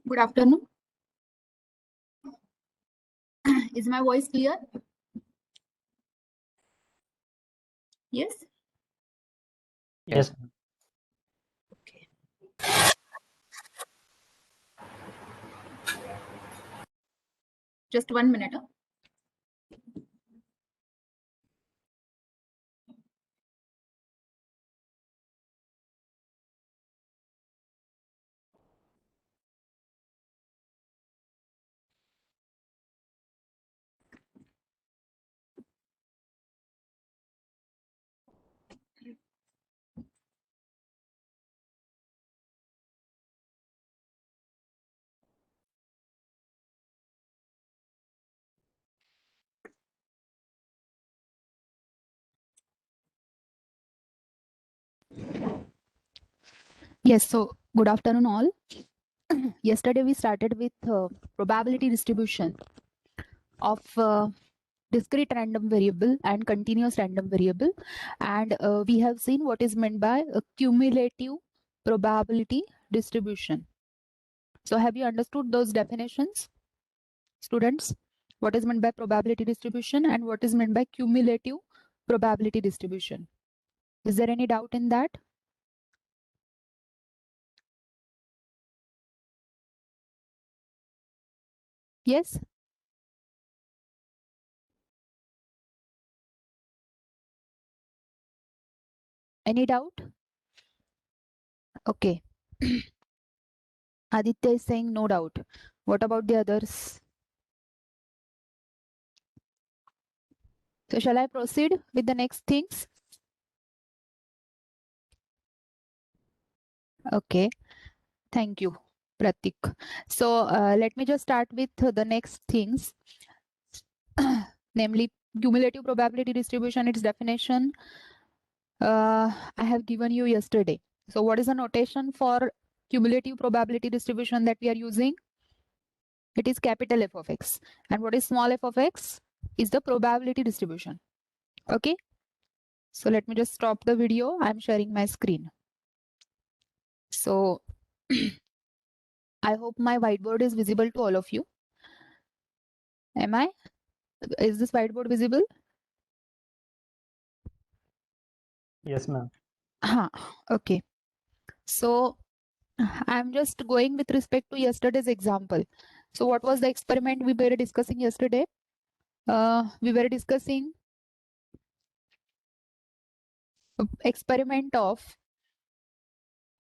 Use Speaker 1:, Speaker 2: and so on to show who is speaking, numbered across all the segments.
Speaker 1: Good afternoon. Is my voice clear? Yes?
Speaker 2: Yes.
Speaker 1: Okay. Just 1 minute. Yes, so good afternoon all. Yesterday we started with probability distribution of discrete random variable and continuous random variable, and we have seen what is meant by a cumulative probability distribution. So have you understood those definitions, students? What is meant by probability distribution and what is meant by cumulative probability distribution? Is there any doubt in that? Yes? Any doubt? Okay. Aditya is saying no doubt. What about the others? So shall I proceed with the next things? Okay. Thank you, Pratik. So let me just start with the next things, namely cumulative probability distribution. Its definition I have given you yesterday. So what is the notation for cumulative probability distribution that we are using? It is capital F of x. And what is small f of x? Is the probability distribution. Okay. So let me just stop the video. I'm sharing my screen. So I hope my whiteboard is visible to all of you. Am I? Is this whiteboard visible?
Speaker 2: Yes, ma'am.
Speaker 1: Okay. So I'm just going with respect to yesterday's example. So what was the experiment we were discussing yesterday? We were discussing experiment of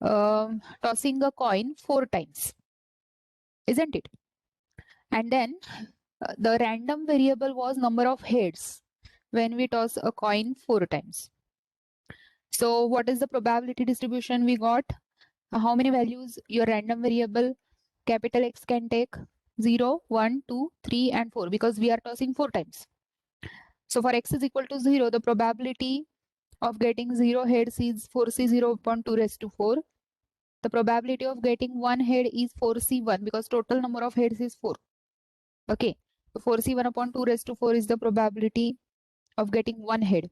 Speaker 1: tossing a coin 4 times, isn't it? And then the random variable was number of heads when we toss a coin 4 times. So what is the probability distribution we got? How many values your random variable capital X can take? 0, 1, 2, 3 and 4, because we are tossing 4 times. So for x is equal to 0, the probability of getting 0 heads is 4c0 upon 2 raised to 4. The probability of getting 1 head is 4c1 because total number of heads is 4. Okay. So 4c1 upon 2 raised to 4 is the probability of getting 1 head.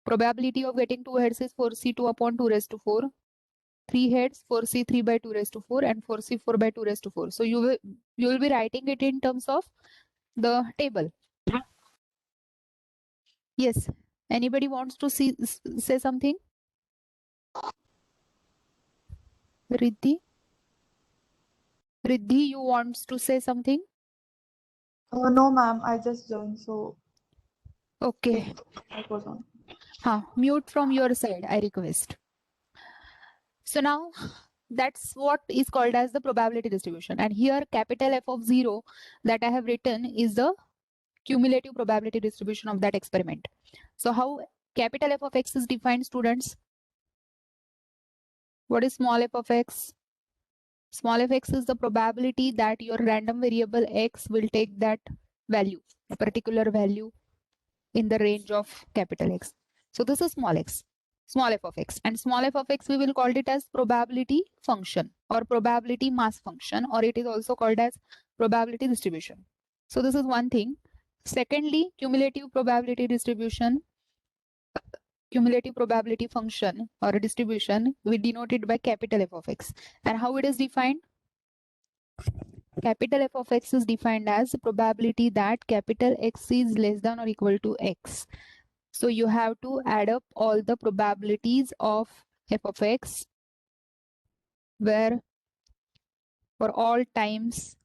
Speaker 1: Probability of getting 2 heads is 4c2 upon 2 raised to 4. 3 heads, 4c3 by 2 raised to 4 and 4c4 by 2 raised to 4. So you will be writing it in terms of the table. Yes. Anybody wants to say something? Riddhi? Riddhi, you wants to say something?
Speaker 3: No, ma'am. I just joined, so
Speaker 1: Okay.
Speaker 3: that was on.
Speaker 1: Mute from your side, I request. So now that's what is called as the probability distribution. And here capital F of 0 that I have written is the cumulative probability distribution of that experiment. So how capital F of x is defined, students? What is small f of x? Small f x is the probability that your random variable x will take that value, a particular value in the range of capital X. So this is small x, small f of x, and small f of x we will call it as probability function or probability mass function, or it is also called as probability distribution. So this is one thing. Secondly, cumulative probability distribution, cumulative probability function or distribution, we denote it by capital F of x. And how it is defined? capital F of x is defined as the probability that capital X is less than or equal to x. So you have to add up all the probabilities of f of x where for all times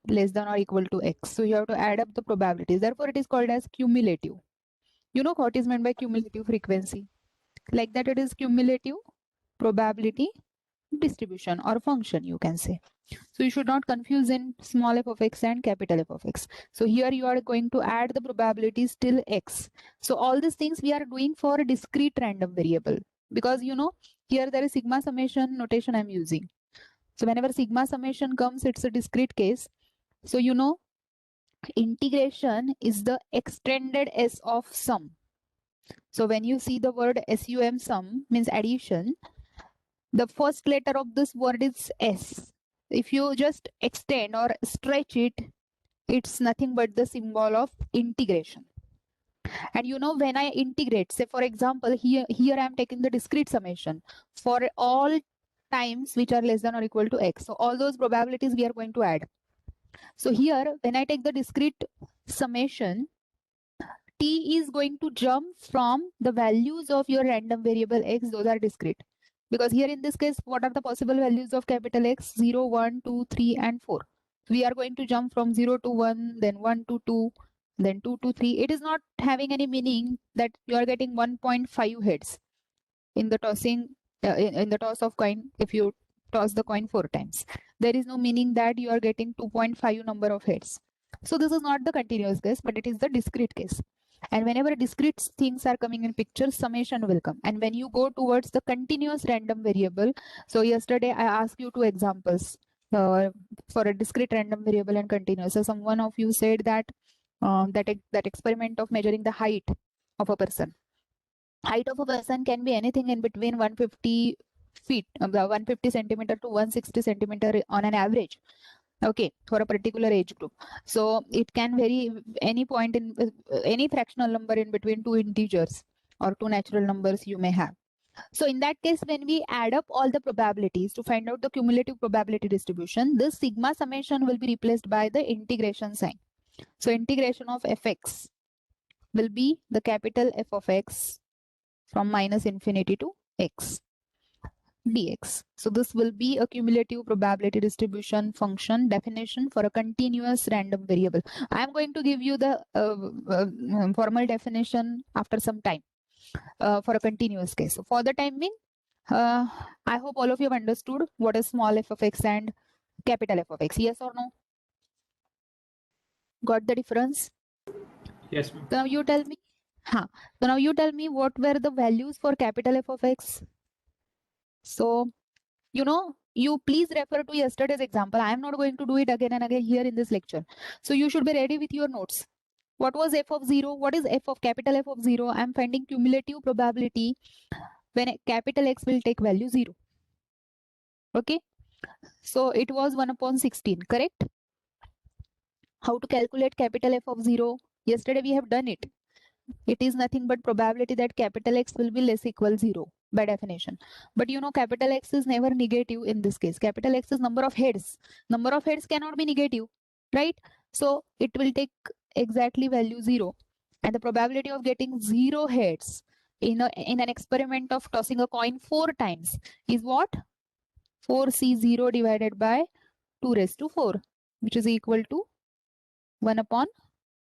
Speaker 1: less than or equal to x. So you have to add up the probabilities. Therefore, it is called as cumulative. You know what is meant by cumulative frequency? Like that, it is cumulative probability distribution or function, you can say. So you should not confuse in small f of x and capital F of x. So here you are going to add the probabilities till x. So all these things we are doing for a discrete random variable, because you know here there is sigma summation notation I'm using. So whenever sigma summation comes, it's a discrete case. So you know integration is the extended s of sum. So when you see the word sum, sum means addition, the first letter of this word is s. If you just extend or stretch it, it's nothing but the symbol of integration. And you know, when I integrate, say for example, here I am taking the discrete summation for all times which are less than or equal to x. So all those probabilities we are going to add. So here, when I take the discrete summation, t is going to jump from the values of your random variable x, those are discrete. Because here in this case, what are the possible values of capital X? 0, 1, 2, 3, and 4. We are going to jump from 0 to 1, then 1 to 2, then 2 to 3. It is not having any meaning that you are getting 1.5 heads in the tossing, in the toss of coin. If you toss the coin 4 times, there is no meaning that you are getting 2.5 number of heads. So this is not the continuous case, but it is the discrete case. And whenever discrete things are coming in picture, summation will come. And when you go towards the continuous random variable, so yesterday I asked you two examples for a discrete random variable and continuous. So someone of you said that that experiment of measuring the height of a person. Height of a person can be anything in between 150 feet, 150 centimeter to 160 centimeter on an average. Okay, for a particular age group. So it can vary any point in any fractional number in between two integers or two natural numbers you may have. So in that case, when we add up all the probabilities to find out the cumulative probability distribution, this sigma summation will be replaced by the integration sign. So integration of fx will be the capital F of x from minus infinity to x dx. So this will be a cumulative probability distribution function definition for a continuous random variable. I am going to give you the formal definition after some time for a continuous case. So for the time being, I hope all of you have understood what is small f of x and capital F of x. Yes or no? Got the difference?
Speaker 2: Yes, ma'am.
Speaker 1: So now you tell me. So now you tell me what were the values for capital F of x. So you know, you please refer to yesterday's example. I am not going to do it again and again here in this lecture. So you should be ready with your notes. What was f of 0? What is f of capital F of 0? I am finding cumulative probability when capital X will take value 0. Okay. So it was 1 upon 16, correct? How to calculate capital F of 0? Yesterday we have done it. It is nothing but probability that capital X will be less equal 0 by definition. But you know, capital X is never negative in this case. Capital X is number of heads. Number of heads cannot be negative, right? So it will take exactly value 0. And the probability of getting 0 heads in an experiment of tossing a coin 4 times is what? 4C0 divided by 2 raised to 4, which is equal to 1 upon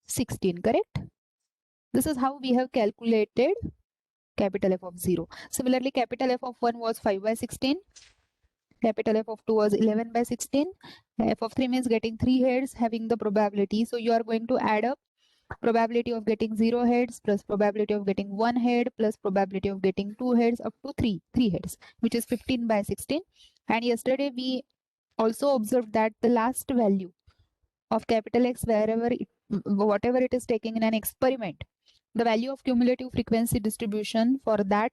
Speaker 1: 16, correct? This is how we have calculated capital F of 0. Similarly, capital F of 1 was 5 by 16. Capital F of 2 was 11 by 16. F of 3 means getting 3 heads, having the probability. So you are going to add up probability of getting 0 heads plus probability of getting 1 head plus probability of getting 2 heads up to 3 heads, which is 15 by 16. And yesterday we also observed that the last value of capital X, whatever it is taking in an experiment, the value of cumulative frequency distribution for that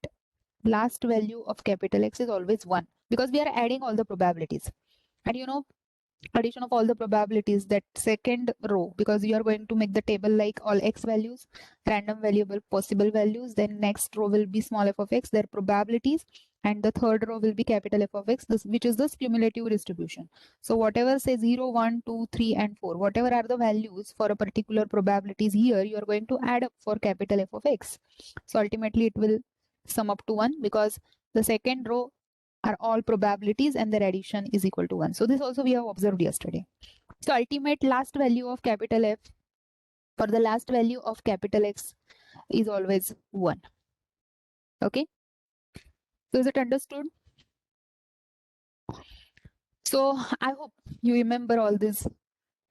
Speaker 1: last value of capital X is always 1, because we are adding all the probabilities. And you know, addition of all the probabilities, that second row, because you are going to make the table like all x values, random variable possible values, then next row will be small f of x, their probabilities, and the third row will be capital F of X, this, which is this cumulative distribution. So whatever say 0, 1, 2, 3, and 4, whatever are the values for a particular probabilities here, you are going to add up for capital F of X. So ultimately it will sum up to 1 because the second row are all probabilities and their addition is equal to 1. So this also we have observed yesterday. So ultimate last value of capital F for the last value of capital X is always 1. Okay. So is it understood? So I hope you remember all these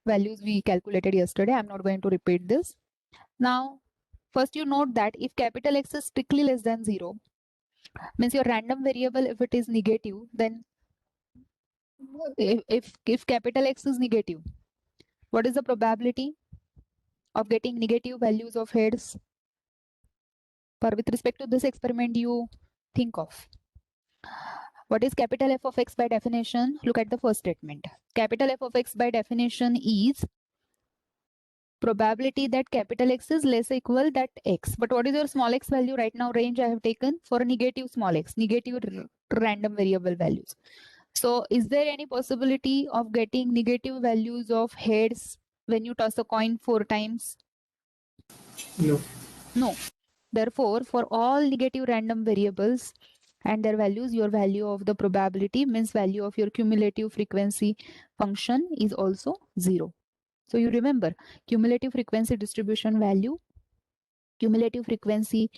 Speaker 1: values we calculated yesterday. I'm not going to repeat this. Now, first you note that if capital X is strictly less than 0, means your random variable, if it is negative, then if capital X is negative, what is the probability of getting negative values of heads? For with respect to this experiment, you think of. What is capital F of X by definition? Look at the first statement. Capital F of X by definition is probability that capital X is less or equal that X. But what is your small x value right now? Range I have taken for negative small x, negative random variable values. So is there any possibility of getting negative values of heads when you toss a coin 4 times?
Speaker 2: No.
Speaker 1: No. Therefore, for all negative random variables and their values, your value of the probability means value of your cumulative frequency function is also 0. So you remember cumulative frequency distribution value, cumulative frequency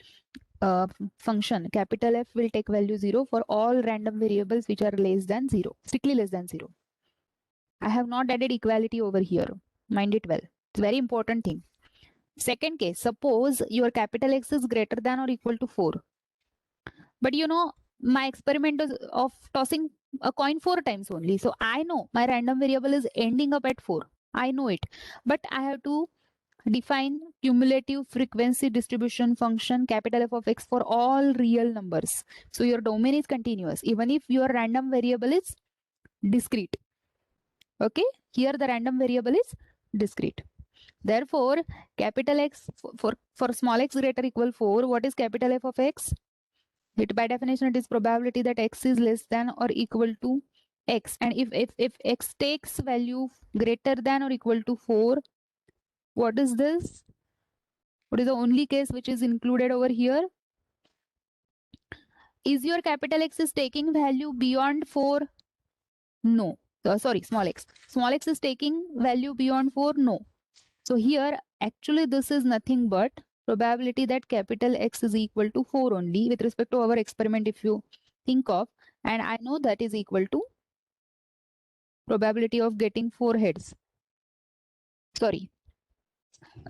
Speaker 1: function capital F will take value 0 for all random variables which are less than 0, strictly less than 0. I have not added equality over here. Mind it well. It's a very important thing. Second case, suppose your capital X is greater than or equal to 4. But you know, my experiment is of tossing a coin 4 times only. So I know my random variable is ending up at 4. I know it. But I have to define cumulative frequency distribution function capital F of X for all real numbers. So your domain is continuous, even if your random variable is discrete. Okay, here the random variable is discrete. Therefore, capital X for small x greater or equal 4, what is capital F of X? It by definition it is probability that X is less than or equal to X. And if X takes value greater than or equal to 4, what is this? What is the only case which is included over here? Is your capital X is taking value beyond 4? No. Sorry, small x. Small x is taking value beyond 4? No. So here, actually, this is nothing but probability that capital X is equal to 4 only with respect to our experiment if you think of. And I know that is equal to probability of getting 4 heads. Sorry.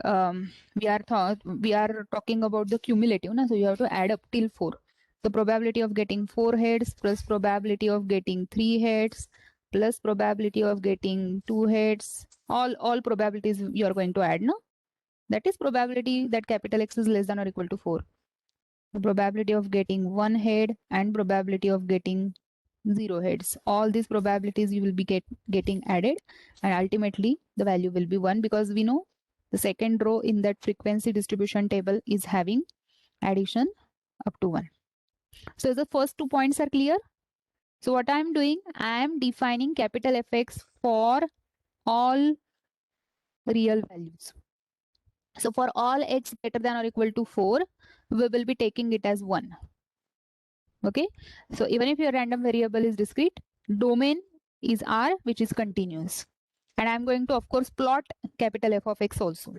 Speaker 1: We are talking about the cumulative, na? So you have to add up till 4. The probability of getting 4 heads plus probability of getting 3 heads plus probability of getting 2 heads. All probabilities you are going to add, no? That is probability that capital X is less than or equal to 4. The probability of getting 1 head and probability of getting 0 heads. All these probabilities you will be getting added, and ultimately the value will be 1 because we know the second row in that frequency distribution table is having addition up to 1. So the first 2 points are clear. So what I am doing, I am defining capital Fx for all real values. So for all x greater than or equal to 4, we will be taking it as 1. Okay. So even if your random variable is discrete, domain is R, which is continuous. And I'm going to, of course, plot capital F of X also.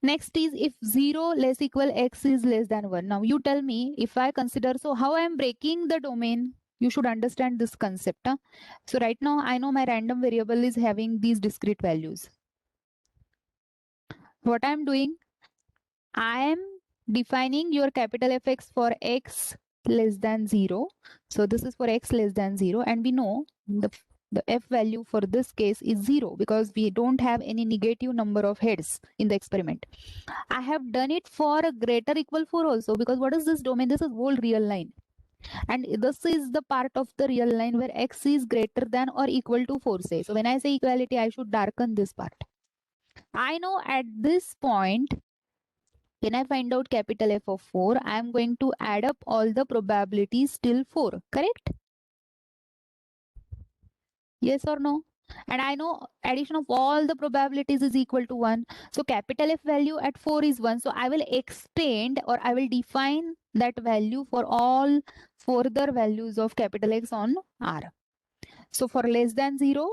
Speaker 1: Next is if 0 less equal X is less than 1. Now you tell me if I consider, so how I am breaking the domain, you should understand this concept. Huh? So right now I know my random variable is having these discrete values. What I'm doing, I am defining your capital Fx for X less than 0. So this is for X less than 0. And we know the F value for this case is 0 because we don't have any negative number of heads in the experiment. I have done it for a greater equal 4 also because what is this domain? This is whole real line. And this is the part of the real line where X is greater than or equal to 4 say. So when I say equality, I should darken this part. I know at this point, When I find out capital F of 4, I am going to add up all the probabilities till 4, correct? Yes or no? And I know addition of all the probabilities is equal to 1. So capital F value at 4 is 1. So I will extend or I will define that value for all further values of capital X on R. So for less than 0,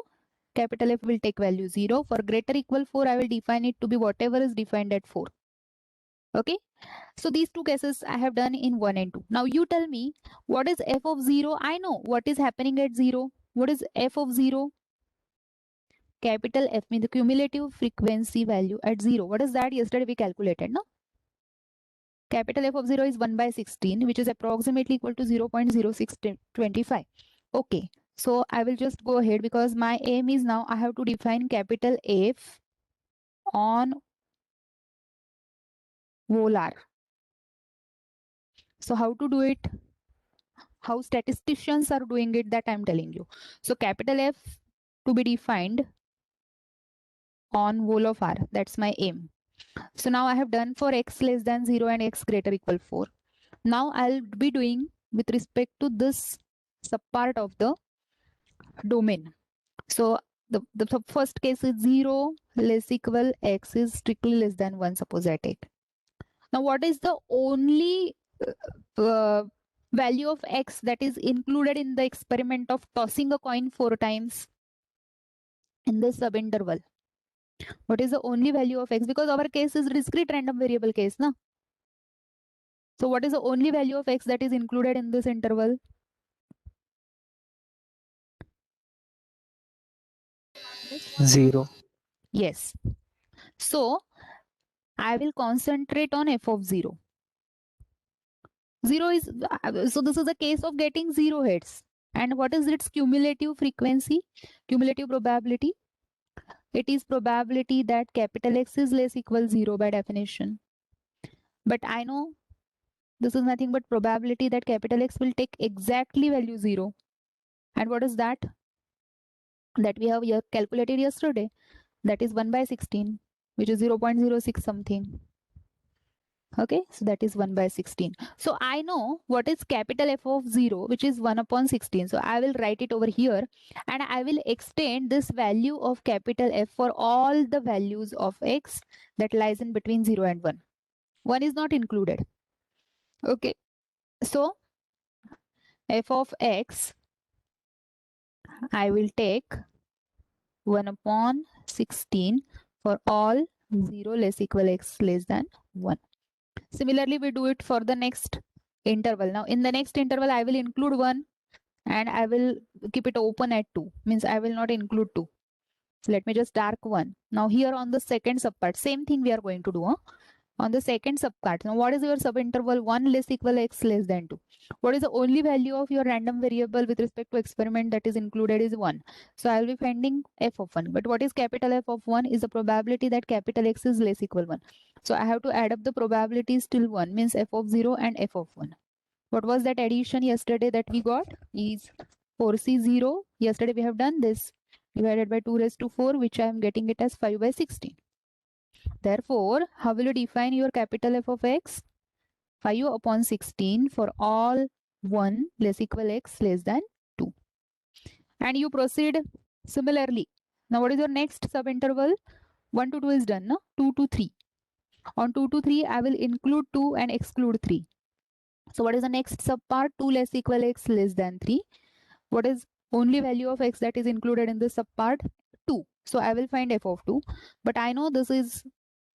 Speaker 1: capital F will take value 0. For greater equal 4, I will define it to be whatever is defined at 4. Okay. So these two cases I have done in 1 and 2. Now you tell me, what is F of 0? I know what is happening at 0. What is F of 0? Capital F means the cumulative frequency value at 0. What is that? Yesterday we calculated, no? Capital F of 0 is 1 by 16, which is approximately equal to 0.0625. Okay. So I will just go ahead because my aim is now I have to define capital F on whole R. So how to do it? How statisticians are doing it, that I'm telling you. So capital F to be defined on whole of R. That's my aim. So now I have done for x less than 0 and x greater equal 4. Now I'll be doing with respect to this subpart of the domain. So the first case is 0 less equal x is strictly less than 1, suppose I take. Now what is the only value of x that is included in the experiment of tossing a coin 4 times in this subinterval? What is the only value of x? Because our case is discrete random variable case, na? So what is the only value of x that is included in this interval?
Speaker 2: Zero.
Speaker 1: Yes. So I will concentrate on f of 0. 0 is, so this is a case of getting 0 hits. And what is its cumulative frequency? Cumulative probability? It is probability that capital X is less equal 0 by definition. But I know this is nothing but probability that capital X will take exactly value 0. And what is that? That we have calculated yesterday. That is 1 by 16, which is 0.06 something. Okay, so that is 1 by 16. So I know what is capital F of 0, which is 1 upon 16. So I will write it over here and I will extend this value of capital F for all the values of x that lies in between 0 and 1. 1 is not included. Okay, so f of x, I will take 1 upon 16 for all 0 less equal x less than 1. Similarly, we do it for the next interval. Now, in the next interval, I will include 1 and I will keep it open at 2. Means I will not include 2. So let me just dark 1. Now, here on the second subpart, same thing we are going to do. Huh? On the second subpart, now what is your subinterval? 1 less equal x less than 2. What is the only value of your random variable with respect to experiment that is included is 1. So I will be finding f of 1. But what is capital F of 1 is the probability that capital X is less equal 1. So I have to add up the probabilities till 1, means f of 0 and f of 1. What was that addition yesterday that we got? Is 4c0. Yesterday we have done this divided by 2 raised to 4, which I am getting it as 5 by 16. Therefore, how will you define your capital F of x? 5 upon 16 for all 1 less equal x less than 2. And you proceed similarly. Now, what is your next subinterval? 1 to 2 is done, no? 2 to 3. On 2 to 3, I will include 2 and exclude 3. So, what is the next subpart? 2 less equal x less than 3. What is only value of x that is included in this subpart? 2. So, I will find f of 2. But I know this is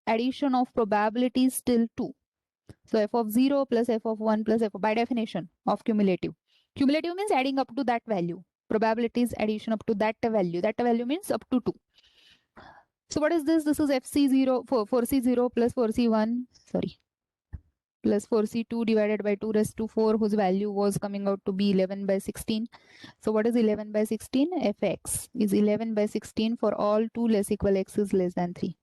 Speaker 1: addition of probabilities till 2. So f of 0 plus f of 1 plus f of, by definition of cumulative. Cumulative means adding up to that value. Probabilities addition up to that value. That value means up to 2. So what is this? This is fc0, 4c0 plus 4c1, sorry, plus 4c2 divided by 2 raised to 4, whose value was coming out to be 11 by 16. So what is 11 by 16? Fx is 11 by 16 for all 2 less equal x is less than 3.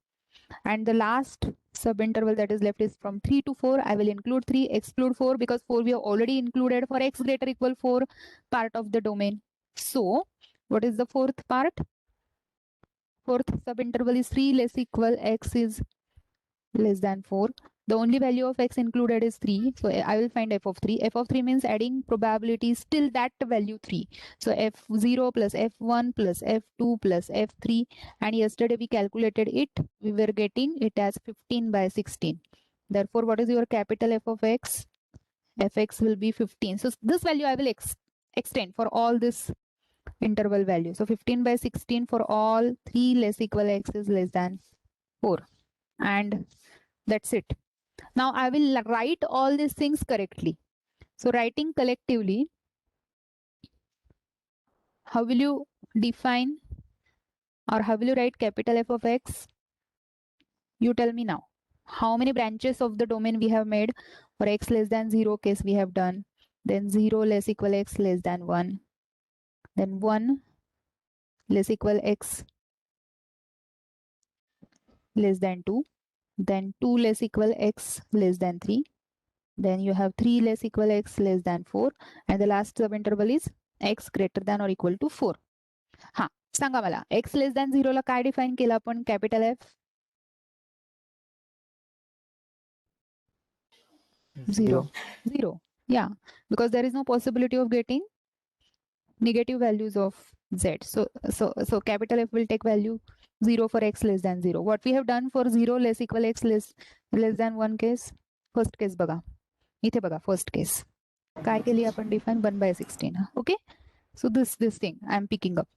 Speaker 1: And the last subinterval that is left is from 3 to 4. I will include 3, exclude 4 because 4 we have already included for x greater equal 4 part of the domain. So what is the fourth part? Fourth subinterval is 3 less equal x is less than 4. The only value of x included is 3. So I will find f of 3. F of 3 means adding probabilities till that value 3. So f0 plus f1 plus f2 plus f3. And yesterday we calculated it. We were getting it as 15 by 16. Therefore, what is your capital F of x? Fx will be 15. So this value I will extend for all this interval value. So 15 by 16 for all 3 less equal x is less than 4. And that's it. Now I will write all these things correctly. So writing collectively, how will you define or how will you write capital F of x? You tell me now. How many branches of the domain we have made? For x less than 0 case we have done. Then 0 less equal x less than 1. Then 1 less equal x less than 2. Then 2 less equal x less than 3. Then you have 3 less equal x less than 4. And the last subinterval is x greater than or equal to 4. हा सांगा मला x less than 0 ला काय define केलं आपण capital F 0 0 yeah, because there is no possibility of getting negative values of z. So capital F will take value 0 for x less than 0. What we have done for 0 less equal x less than 1 case, first case बघा इथे बघा first case काय केली आपण define 1 by 16. Okay, so this thing I am picking up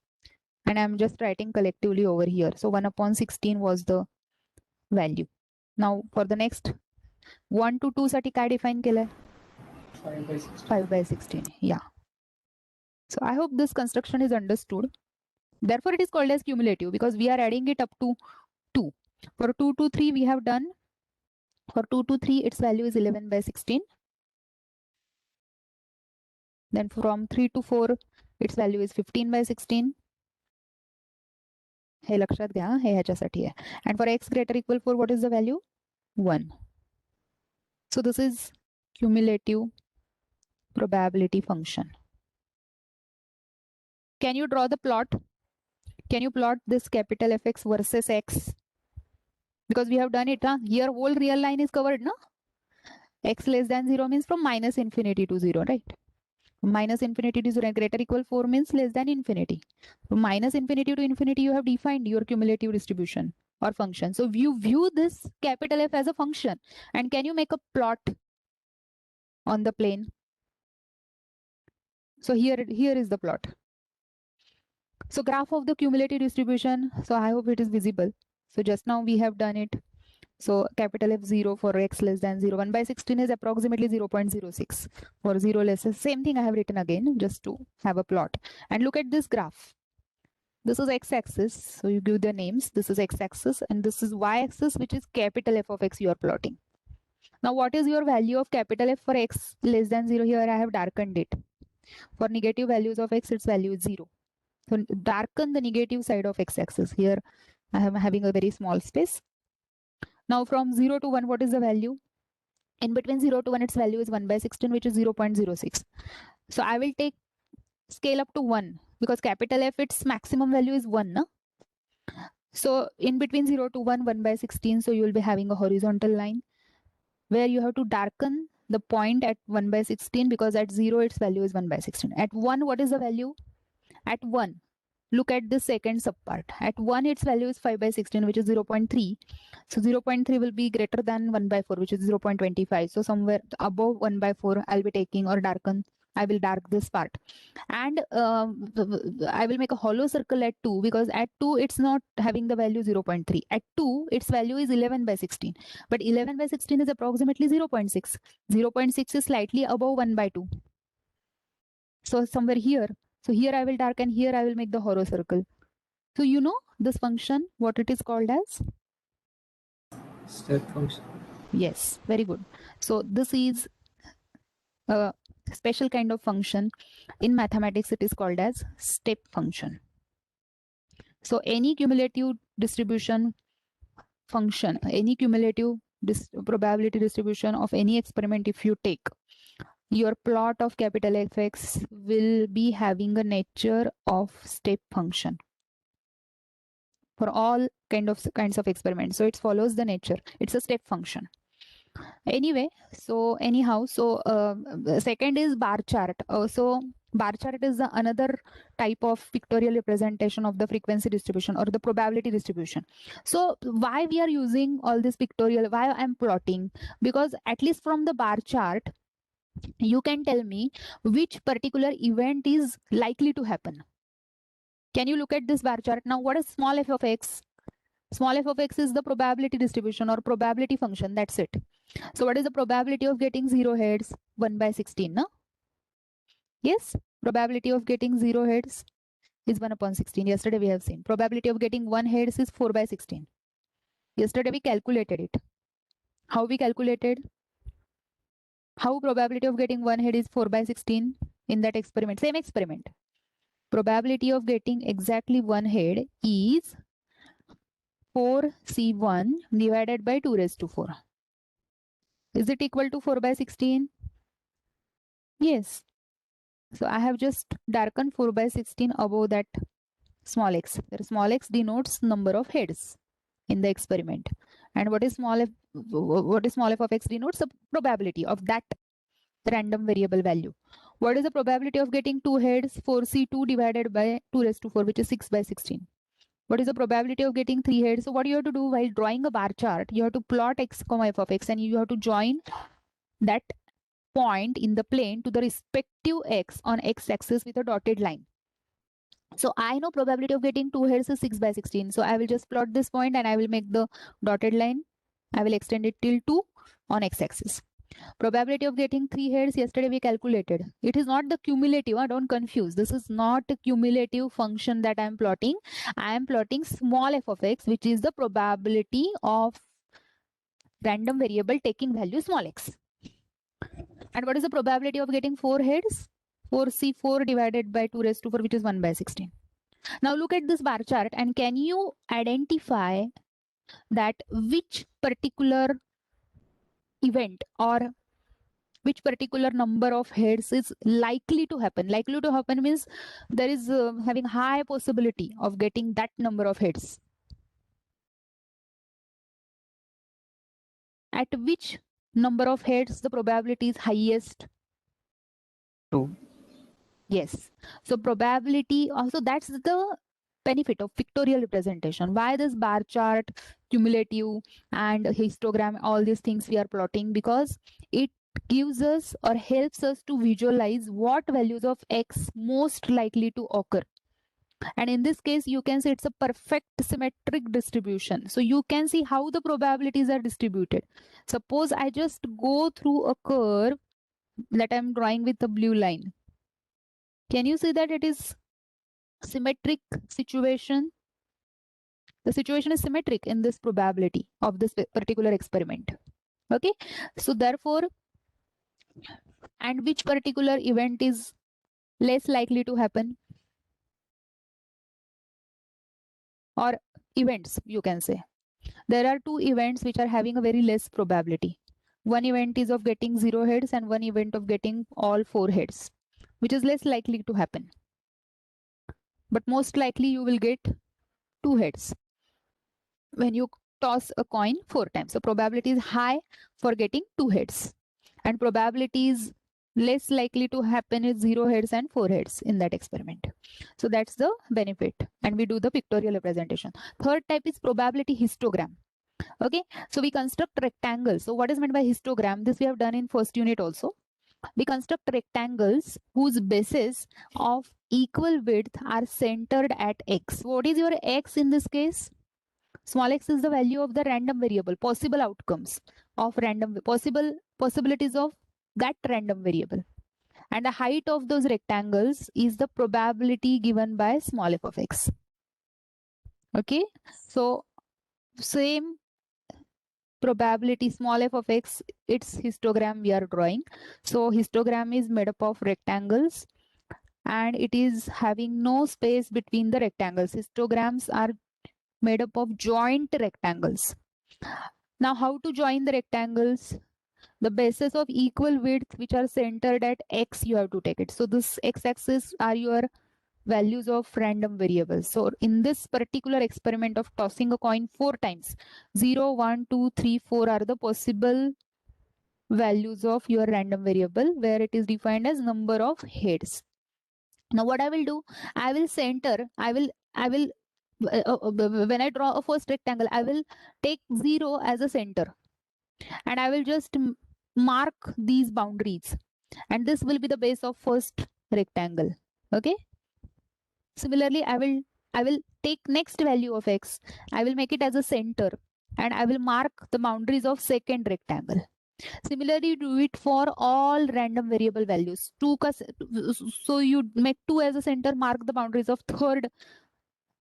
Speaker 1: and I am just writing collectively over here. So 1 upon 16 was the value. Now for the next 1 to 2 साठी काय define केलंय 5 by 16. Yeah. So I hope this construction is understood. Therefore, it is called as cumulative because we are adding it up to 2. For 2 to 3, we have done. For 2 to 3, its value is 11 by 16. Then from 3 to 4, its value is 15 by 16. हे लक्षात घ्या हे ह्याच्यासाठी आहे. And for x greater equal 4, what is the value? 1. So this is cumulative probability function. Can you draw the plot? Can you plot this capital Fx versus x? Because we have done it. Here whole real line is covered. No? X less than 0 means from minus infinity to 0, right? Minus infinity to 0 greater equal 4 means less than infinity. From minus infinity to infinity, you have defined your cumulative distribution or function. So you view this capital F as a function. And can you make a plot on the plane? So here is the plot. So graph of the cumulative distribution. So I hope it is visible. So just now we have done it. So capital F0 for x less than 0. 1 by 16 is approximately 0.06. For 0 less, same thing I have written again just to have a plot. And look at this graph. This is x-axis. So you give the names. This is x-axis and this is y-axis, which is capital F of x you are plotting. Now what is your value of capital F for x less than 0? Here I have darkened it. For negative values of x, its value is 0. So darken the negative side of x-axis. Here I am having a very small space. Now from 0 to 1, what is the value? In between 0 to 1, its value is 1 by 16, which is 0.06. So I will take scale up to 1 because capital F, its maximum value is 1. No? So in between 0 to 1, 1 by 16, so you will be having a horizontal line where you have to darken the point at 1 by 16 because at 0, its value is 1 by 16. At 1, what is the value? At 1, look at the second subpart. At 1, its value is 5 by 16, which is 0.3. So 0.3 will be greater than 1 by 4, which is 0.25. So somewhere above 1 by 4, I'll be taking or darken. I will dark this part. And I will make a hollow circle at 2 because at 2, it's not having the value 0.3. At 2, its value is 11 by 16. But 11 by 16 is approximately 0.6. 0.6 is slightly above 1 by 2. So somewhere here. So here I will darken, here I will make the hollow circle. So you know this function, what it is called as?
Speaker 2: Step function.
Speaker 1: Yes, very good. So this is a special kind of function. In mathematics, it is called as step function. So any cumulative distribution function, any cumulative probability distribution of any experiment if you take, your plot of capital Fx will be having a nature of step function for all kinds of experiments. So it follows the nature. It's a step function. Anyway, so anyhow, so second is bar chart. So bar chart is another type of pictorial representation of the frequency distribution or the probability distribution. So why we are using all this pictorial, why I'm plotting? Because at least from the bar chart, you can tell me which particular event is likely to happen. Can you look at this bar chart? Now, what is small f of x? Small f of x is the probability distribution or probability function. That's it. So what is the probability of getting 0 heads? 1 by 16, no? Yes, probability of getting 0 heads is 1 upon 16. Yesterday we have seen. Probability of getting 1 heads is 4 by 16. Yesterday we calculated it. How we calculated? How probability of getting 1 head is 4 by 16 in that experiment? Same experiment. Probability of getting exactly 1 head is 4c1 divided by 2 raised to 4. Is it equal to 4 by 16? Yes. So I have just darkened 4 by 16 above that small x. The small x denotes number of heads in the experiment. And what is small f of x denotes? The probability of that random variable value. What is the probability of getting 2 heads? 4c2 divided by 2 raised to 4, which is 6 by 16. What is the probability of getting 3 heads? So what you have to do while drawing a bar chart, you have to plot x comma f of x and you have to join that point in the plane to the respective x on x-axis with a dotted line. So I know probability of getting 2 heads is 6 by 16. So I will just plot this point and I will make the dotted line. I will extend it till 2 on x-axis. Probability of getting 3 heads, yesterday we calculated. It is not the cumulative, don't confuse. This is not a cumulative function that I am plotting. I am plotting small f of x, which is the probability of random variable taking value small x. And what is the probability of getting 4 heads? 4c4 divided by 2 raised to 4, which is 1 by 16. Now look at this bar chart and can you identify that which particular event or which particular number of heads is likely to happen? Likely to happen means there is having high possibility of getting that number of heads. At which number of heads the probability is highest?
Speaker 2: 2.
Speaker 1: Yes. So probability also, that's the benefit of pictorial representation. Why this bar chart, cumulative and histogram, all these things we are plotting? Because it gives us or helps us to visualize what values of x most likely to occur. And in this case, you can see it's a perfect symmetric distribution. So you can see how the probabilities are distributed. Suppose I just go through a curve that I'm drawing with a blue line. Can you see that it is symmetric situation? The situation is symmetric in this probability of this particular experiment. Okay, so therefore, and which particular event is less likely to happen? Or events, you can say. There are two events which are having a very less probability. One event is of getting 0 heads and one event of getting all 4 heads, which is less likely to happen. But most likely you will get 2 heads when you toss a coin 4 times. So probability is high for getting 2 heads. And probability is less likely to happen with 0 heads and 4 heads in that experiment. So that's the benefit. And we do the pictorial representation. Third type is probability histogram. Okay, so we construct rectangles. So what is meant by histogram? This we have done in first unit also. We construct rectangles whose bases of equal width are centered at x. What is your x in this case? Small x is the value of the random variable, possible outcomes of random, possibilities of that random variable. And the height of those rectangles is the probability given by small f of x. Okay, so same probability small f of x, its histogram we are drawing. So histogram is made up of rectangles and it is having no space between the rectangles. Histograms are made up of joint rectangles. Now how to join the rectangles? The bases of equal width which are centered at x, you have to take it. So this x-axis are your values of random variables. So in this particular experiment of tossing a coin 4 times, 0, 1, 2, 3, 4 are the possible values of your random variable where it is defined as number of heads. Now what I will do, I will when I draw a first rectangle, I will take 0 as a center and I will just mark these boundaries, and this will be the base of first rectangle. Okay. Similarly, I will take next value of x, I will make it as a center, and I will mark the boundaries of second rectangle. Similarly, do it for all random variable values. So you make 2 as a center, mark the boundaries of third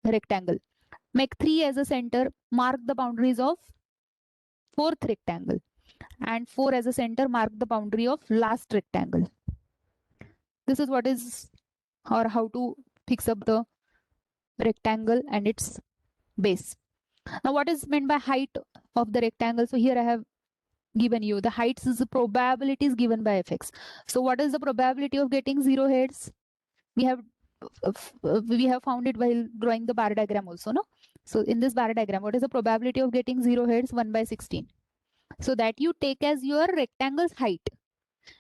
Speaker 1: rectangle. Make 3 as a center, mark the boundaries of fourth rectangle. And 4 as a center, mark the boundary of last rectangle. This is what is, or how to fix up the rectangle and its base. Now what is meant by height of the rectangle? So here I have given you the heights is the probabilities given by fx. So what is the probability of getting 0 heads? We have found it while drawing the bar diagram also, no? So in this bar diagram, what is the probability of getting 0 heads? 1 by 16. So that you take as your rectangle's height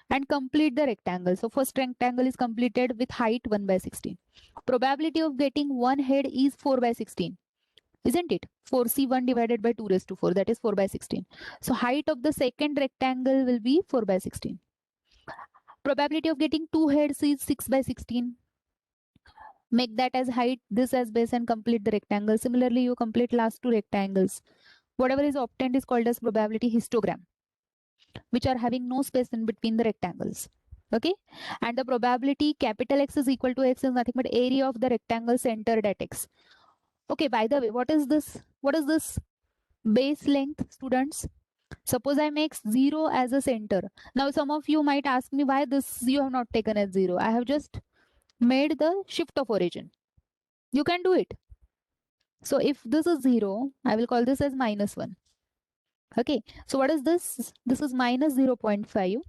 Speaker 1: and complete the rectangle. So first rectangle is completed with height 1 by 16. Probability of getting 1 head is 4 by 16. Isn't it? 4c1 divided by 2 raised to 4, that is 4 by 16. So height of the second rectangle will be 4 by 16. Probability of getting 2 heads is 6 by 16. Make that as height, this as base, and complete the rectangle. Similarly, you complete last 2 rectangles. Whatever is obtained is called as probability histogram, which are having no space in between the rectangles. Okay. And the probability capital X is equal to X is nothing but area of the rectangle centered at X. Okay, by the way, what is this? What is this base length, students? Suppose I make 0 as a center. Now some of you might ask me why this you have not taken as 0. I have just made the shift of origin. You can do it. So if this is 0, I will call this as -1. Okay. So what is this? This is minus 0.5.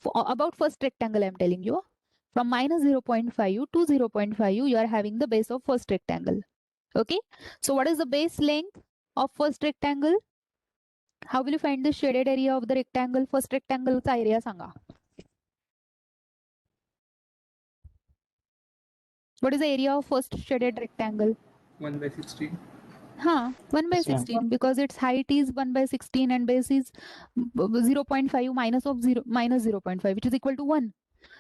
Speaker 1: For about first rectangle, I'm telling you. From minus 0.5 to 0.5, you are having the base of first rectangle. Okay. So what is the base length of first rectangle? How will you find the shaded area of the rectangle? First rectangle area sanga. What is the area of first shaded rectangle?
Speaker 4: 1 by 16.
Speaker 1: 1 by
Speaker 2: Yes, ma'am.
Speaker 1: 16, because its height is 1 by 16 and base is 0.5 minus of 0 minus 0.5, which is equal to 1.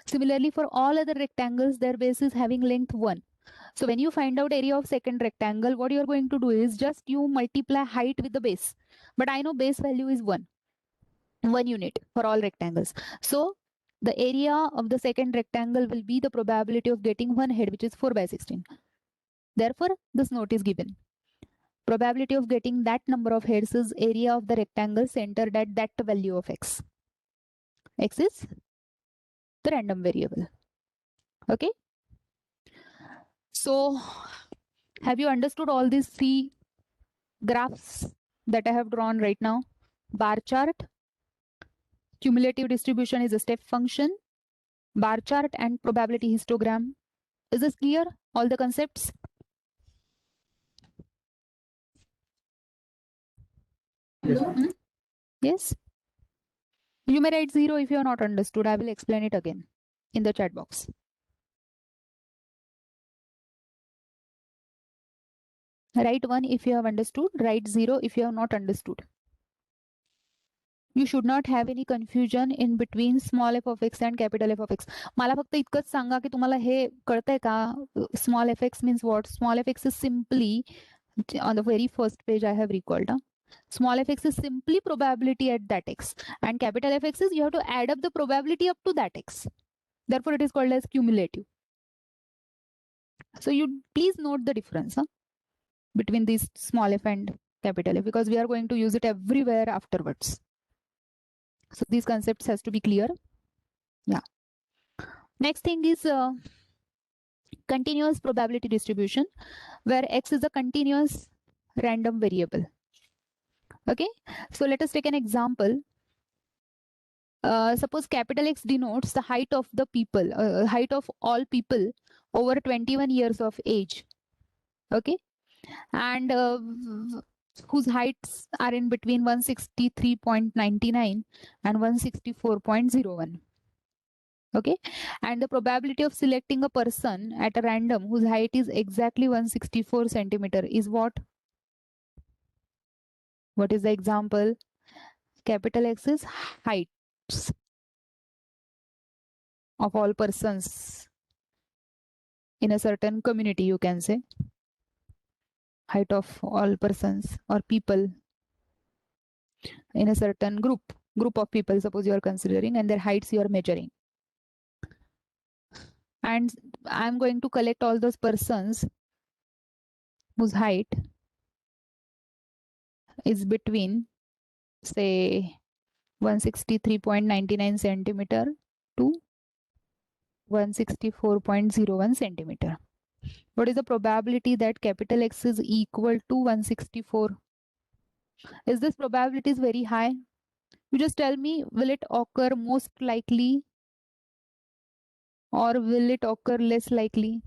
Speaker 1: Similarly, for all other rectangles, their base is having length 1. So when you find out area of second rectangle, what you are going to do is just you multiply height with the base. But I know base value is 1 unit for all rectangles. So the area of the second rectangle will be the probability of getting 1 head, which is 4 by 16. Therefore, this note is given. Probability of getting that number of heads is area of the rectangle centered at that value of x. X is the random variable. Okay. So have you understood all these 3 graphs that I have drawn right now? Bar chart, cumulative distribution is a step function, bar chart, and probability histogram. Is this clear? All the concepts?
Speaker 4: Yes.
Speaker 1: Yes. You may write 0 if you have not understood. I will explain it again in the chat box. Write 1 if you have understood. Write 0 if you have not understood. You should not have any confusion in between small f of x and capital F of x. मला फक्त इतकंच सांगा की तुम्हाला हे कळतंय का? Small fx means what? Small fx is simply, on the very first page I have recalled. Small fx is simply probability at that x, and capital Fx is you have to add up the probability up to that x. Therefore, it is called as cumulative. So you please note the difference between these small f and capital F, because we are going to use it everywhere afterwards. So these concepts has to be clear. Yeah. Next thing is continuous probability distribution, where x is a continuous random variable. Okay. So let us take an example. Suppose capital X denotes the height of the people, height of all people over 21 years of age. Okay. And whose heights are in between 163.99 and 164.01. Okay, and the probability of selecting a person at a random whose height is exactly 164 centimeter is what? What is the example? Capital X is heights of all persons in a certain community, you can say. Height of all persons or people in a certain group of people, suppose you are considering, and their heights you are measuring. And I'm going to collect all those persons whose height is between, say, 163.99 centimeter to 164.01 centimeter. What is the probability that capital X is equal to 164? Is this probability is very high? You just tell me, will it occur most likely or will it occur less likely?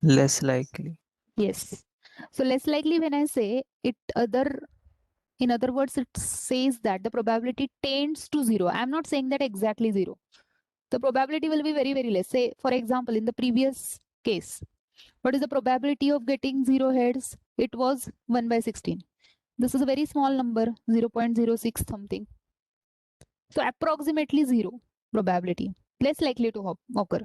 Speaker 2: Less likely.
Speaker 1: Yes. So less likely, when I say it, in other words, it says that the probability tends to zero. I'm not saying that exactly zero. The probability will be very, very less. Say, for example, in the previous case, what is the probability of getting 0 heads? It was 1 by 16. This is a very small number, 0.06 something. So approximately 0 probability, less likely to occur.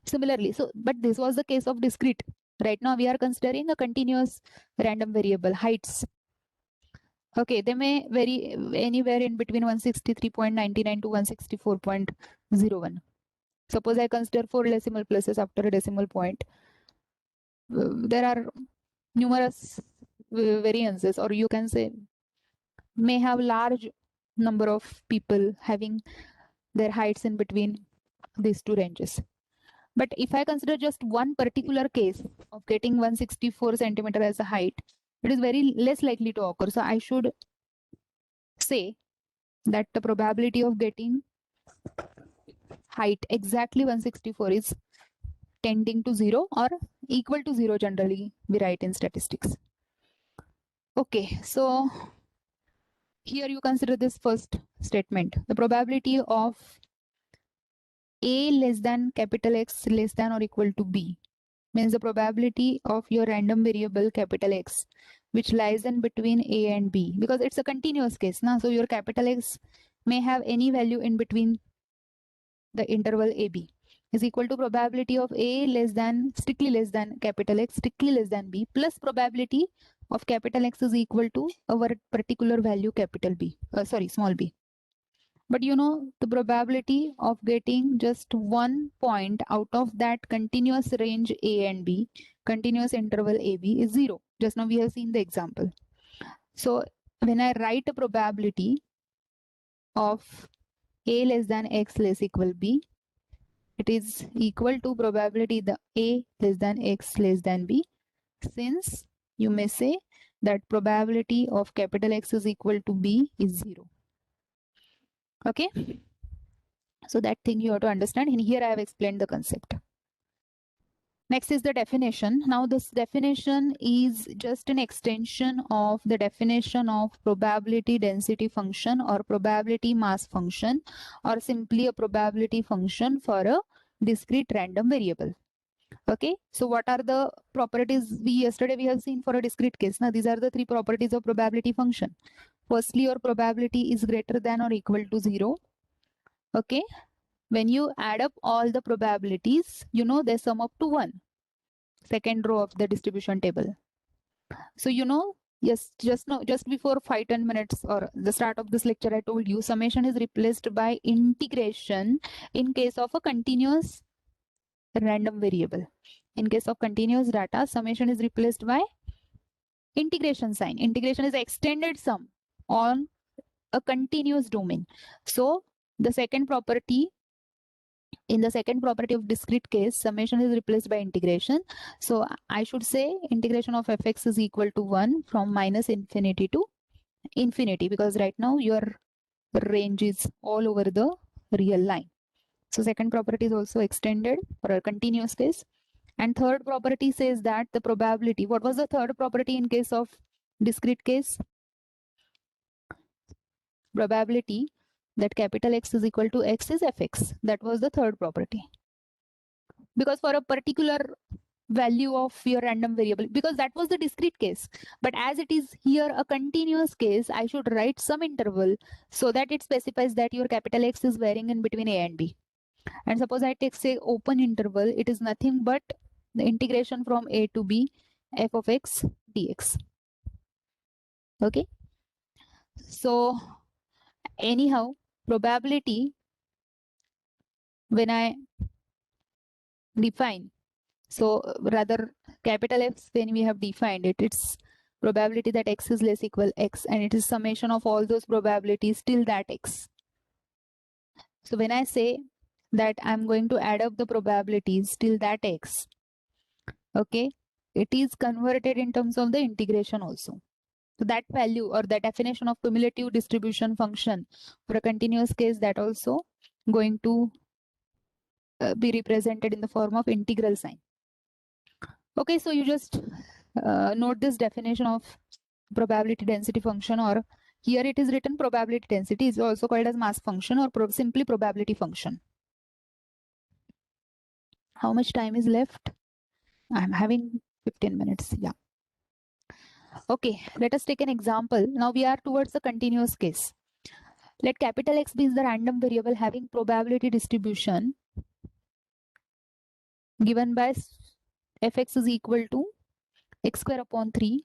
Speaker 1: Similarly, so but this was the case of discrete. Right now we are considering a continuous random variable, heights. Okay, they may vary anywhere in between 163.99 to 164.01. Suppose I consider 4 decimal places after a decimal point. There are numerous variances, or you can say may have large number of people having their heights in between these two ranges. But if I consider just one particular case of getting 164 centimeter as a height, it is very less likely to occur. So I should say that the probability of getting height exactly 164 is tending to 0 or equal to 0 generally we write in statistics. Okay, so here you consider this first statement. The probability of A less than capital X less than or equal to B means the probability of your random variable capital X which lies in between A and B, because it's a continuous case now. So your capital X may have any value in between the interval AB is equal to probability of A less than, strictly less than capital X, strictly less than B, plus probability of capital X is equal to our particular value capital B, small b. But you know, the probability of getting just 1 point out of that continuous range A and B, continuous interval AB, is 0. Just now we have seen the example. So when I write a probability of A less than X less equal B, it is equal to probability the A less than X less than B, since you may say that probability of capital X is equal to B is 0. Okay, so that thing you have to understand, and here I have explained the concept. Next is the definition. Now this definition is just an extension of the definition of probability density function or probability mass function, or simply a probability function for a discrete random variable. Okay, so what are the properties yesterday we have seen for a discrete case? Now these are the 3 properties of probability function. Firstly, your probability is greater than or equal to 0. Okay, when you add up all the probabilities, you know they sum up to 1. Second row of the distribution table. So you know, yes, just before 5-10 minutes or the start of this lecture, I told you summation is replaced by integration in case of a continuous random variable. In case of continuous data, summation is replaced by integration sign. Integration is extended sum on a continuous domain. So the second property, in the second property of discrete case, summation is replaced by integration. So I should say integration of fx is equal to 1 from minus infinity to infinity, because right now your range is all over the real line. So second property is also extended for a continuous case. And third property says that the probability, what was the third property in case of discrete case? Probability that capital X is equal to X is Fx. That was the third property. Because for a particular value of your random variable, because that was the discrete case, but as it is here a continuous case, I should write some interval so that it specifies that your capital X is varying in between A and B. And suppose I take, say, open interval, it is nothing but the integration from A to B f of x dx. Okay, so anyhow, probability, when I define, so rather capital F, when we have defined it, it's probability that x is less equal x, and it is summation of all those probabilities till that x. So when I say that I'm going to add up the probabilities till that x, okay, it is converted in terms of the integration also. So that value or the definition of cumulative distribution function for a continuous case, that also going to be represented in the form of integral sign. Okay, so you just note this definition of probability density function, or here it is written probability density is also called as mass function or simply probability function. How much time is left? I'm having 15 minutes. Yeah. Okay, let us take an example. Now we are towards the continuous case. Let capital X be the random variable having probability distribution given by fx is equal to x square upon 3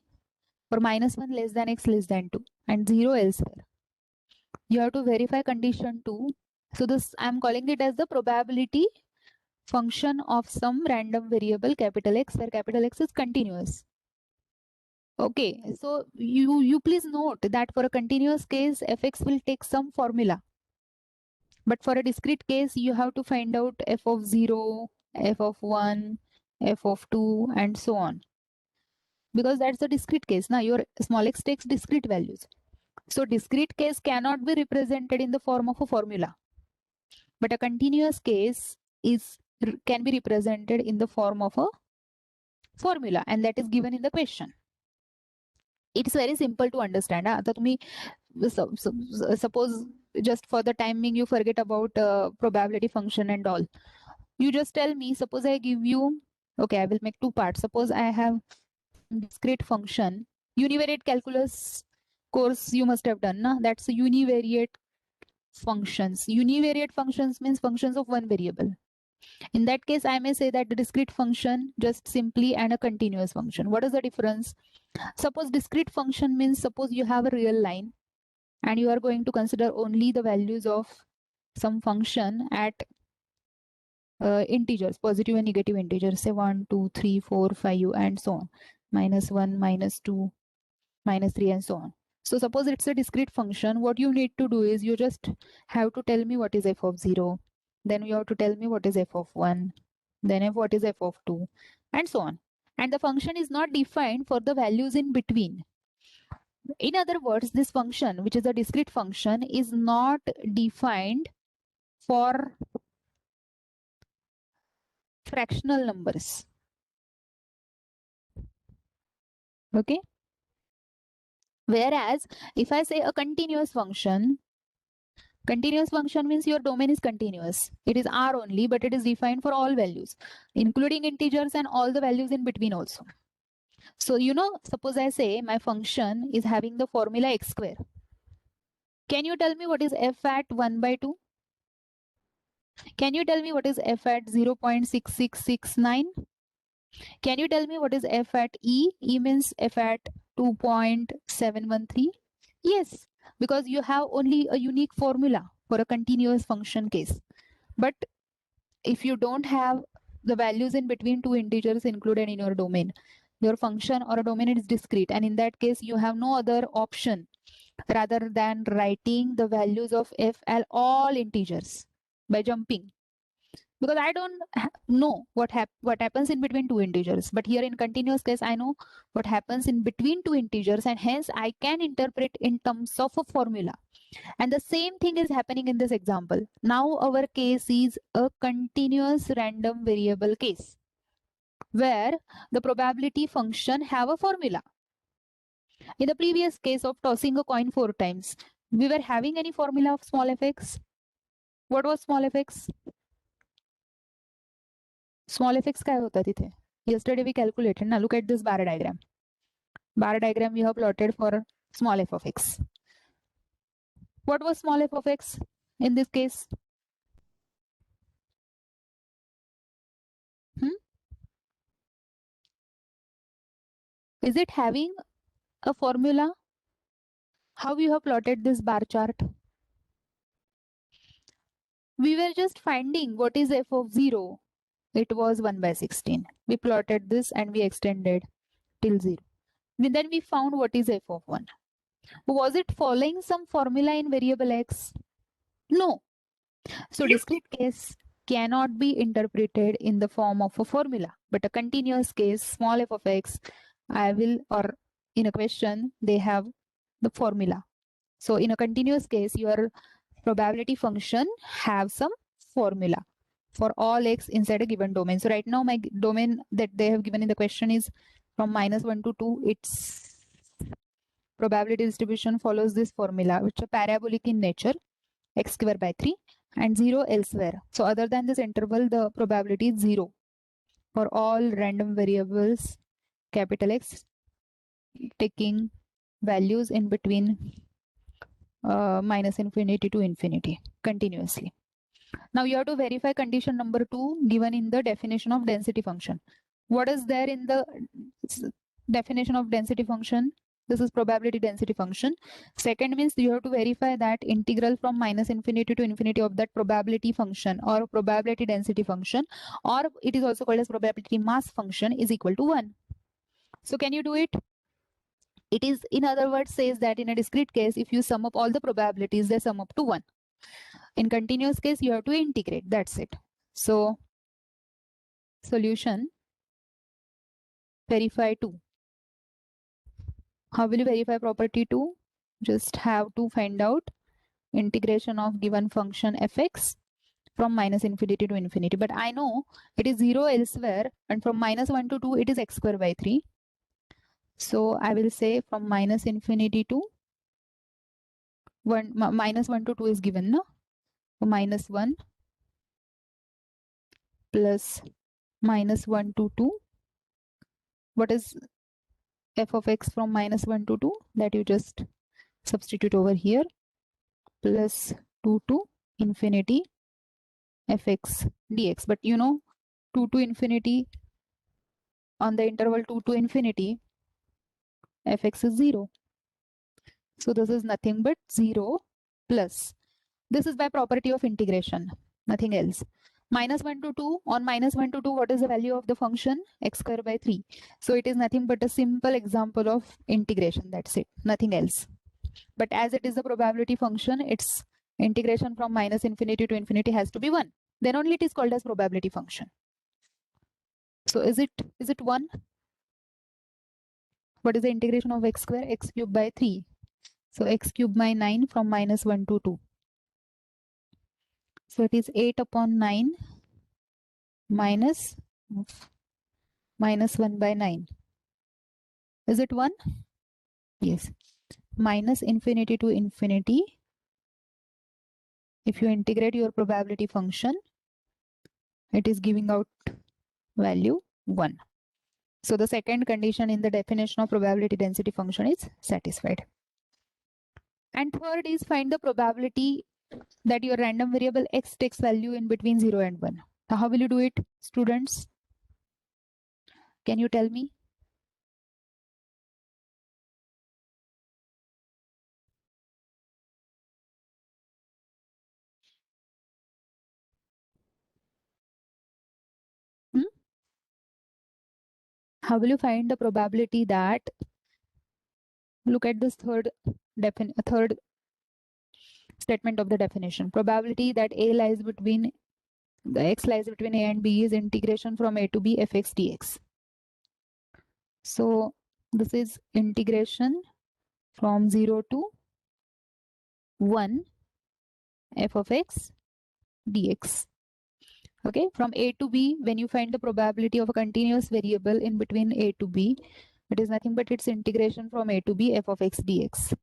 Speaker 1: for -1 less than x less than 2 and 0 elsewhere. You have to verify condition 2. So this I'm calling it as the probability function of some random variable capital X, where capital X is continuous. Okay, so you please note that for a continuous case, fx will take some formula. But for a discrete case, you have to find out f of 0, f of 1, f of 2, and so on. Because that's the discrete case. Now your small x takes discrete values. So discrete case cannot be represented in the form of a formula. But a continuous case can be represented in the form of a formula, and that is given in the question. It's very simple to understand. आता तुम्ही suppose just for the timing you forget about probability function and all. You just tell me, suppose I give you, okay, I will make two parts. Suppose I have discrete function, univariate calculus course you must have done, na? That's univariate functions. Univariate functions means functions of one variable. In that case, I may say that the discrete function just simply and a continuous function. What is the difference? Suppose discrete function means, suppose you have a real line and you are going to consider only the values of some function at integers, positive and negative integers, say 1, 2, 3, 4, 5, and so on, -1, -2, -3, and so on. So suppose it's a discrete function, what you need to do is you just have to tell me what is f of 0, then you have to tell me what is f of 1, then what is f of 2, and so on. And the function is not defined for the values in between. In other words, this function, which is a discrete function, is not defined for fractional numbers. Okay. Whereas if I say a continuous function means your domain is continuous. It is R only, but it is defined for all values, including integers and all the values in between also. So, suppose I say my function is having the formula x square. Can you tell me what is f at 1/2? Can you tell me what is f at 0.6669? Can you tell me what is f at E? E means f at 2.713. Yes, because you have only a unique formula for a continuous function case. But if you don't have the values in between two integers included in your domain, your function or a domain is discrete, and in that case you have no other option rather than writing the values of f at all integers by jumping. Because I don't know what happens in between two integers. But here in continuous case, I know what happens in between two integers, and hence I can interpret in terms of a formula. And the same thing is happening in this example. Now our case is a continuous random variable case. where the probability function have a formula. In the previous case of tossing a coin 4 times, we were having any formula of small fx. What was small fx? Small fx काय होता तिथे? Yesterday we calculated. Now look at this bar diagram. Bar diagram we have plotted for small f of x. What was small f of x in this case? Is it having a formula? How you have plotted this bar chart? We were just finding what is f of 0. It was 1 by 16. We plotted this and we extended till 0. Then we found what is f of 1. Was it following some formula in variable x? No. So discrete case cannot be interpreted in the form of a formula, but a continuous case, small f of x, or in a question, they have the formula. So in a continuous case, your probability function have some formula for all x inside a given domain. So right now my domain that they have given in the question is from -1 to 2. Its probability distribution follows this formula, which is parabolic in nature, x square by 3 and 0 elsewhere. So other than this interval, the probability is 0 for all random variables capital X taking values in between -infinity to infinity continuously. Now you have to verify condition number 2 given in the definition of density function. What is there in the definition of density function? This is probability density function. Second means you have to verify that integral from -infinity to infinity of that probability function or probability density function, or it is also called as probability mass function, is equal to 1. So can you do it? It is, in other words, says that in a discrete case, if you sum up all the probabilities, they sum up to 1. In continuous case, you have to integrate. That's it. So solution, verify 2. How will you verify property 2? Just have to find out integration of given function fx from -infinity to infinity. But I know it is 0 elsewhere, and from -1 to 2, it is x square by 3. So I will say from -infinity to 1, -1 to 2 is given, no? So -1 plus -1 to 2. What is f of x from -1 to 2? That you just substitute over here, plus 2 to infinity fx dx. But you know, 2 to infinity, on the interval 2 to infinity, fx is 0. So this is nothing but 0 plus. This is by property of integration, nothing else. -1 to 2, on -1 to 2, what is the value of the function? X square by 3. So it is nothing but a simple example of integration. That's it, nothing else. But as it is a probability function, its integration from -infinity to infinity has to be 1. Then only it is called as probability function. So is it 1? What is the integration of x square? X cube by 3. So x cube by 9 from -1 to 2. So it is 8 upon 9 minus -1 by 9. Is it 1? Yes. -infinity to infinity. If you integrate your probability function, it is giving out value 1. So the second condition in the definition of probability density function is satisfied. And third is find the probability that your random variable x takes value in between 0 and 1. Now how will you do it, students? Can you tell me? How will you find the probability that, look at this third statement of the definition. Probability that x lies between a and b is integration from a to b fx dx. So this is integration from 0 to 1 f of x dx. Okay, from A to B, when you find the probability of a continuous variable in between A to B, it is nothing but its integration from A to B f of x dx.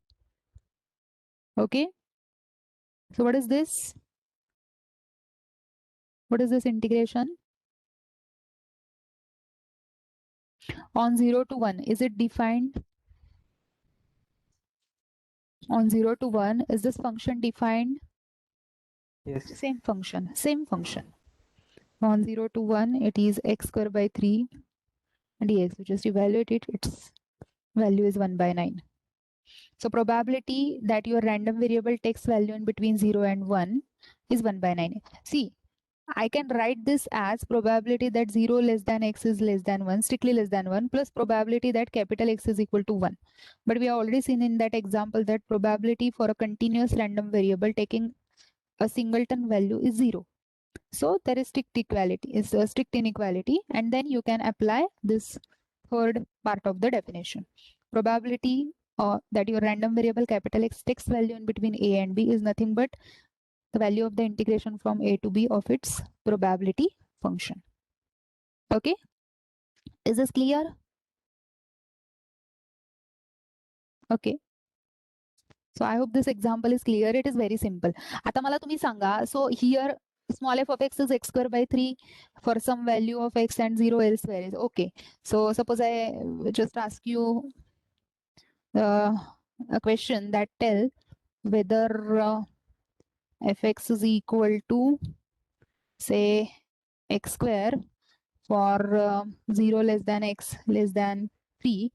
Speaker 1: Okay, so what is this? What is this integration? On 0 to 1, is it defined? On 0 to 1, is this function defined?
Speaker 2: Yes.
Speaker 1: Same function, same function. On 0 to 1, it is x square by 3 dx. We just evaluate it, its value is 1 by 9. So probability that your random variable takes value in between 0 and 1 is 1 by 9. See, I can write this as probability that 0 less than x is less than 1, strictly less than 1, plus probability that capital X is equal to 1. But we have already seen in that example that probability for a continuous random variable taking a singleton value is 0. So there is strict equality, is a strict inequality, and then you can apply this third part of the definition. Probability that your random variable capital X takes value in between A and B is nothing but the value of the integration from A to B of its probability function. Okay, is this clear? Okay. So I hope this example is clear. It is very simple. आता मला तुम्ही सांगा, so here small f of x is x square by 3 for some value of x and 0 elsewhere is okay. So suppose I just ask you a question that tell whether fx is equal to say x square for 0 less than x less than 3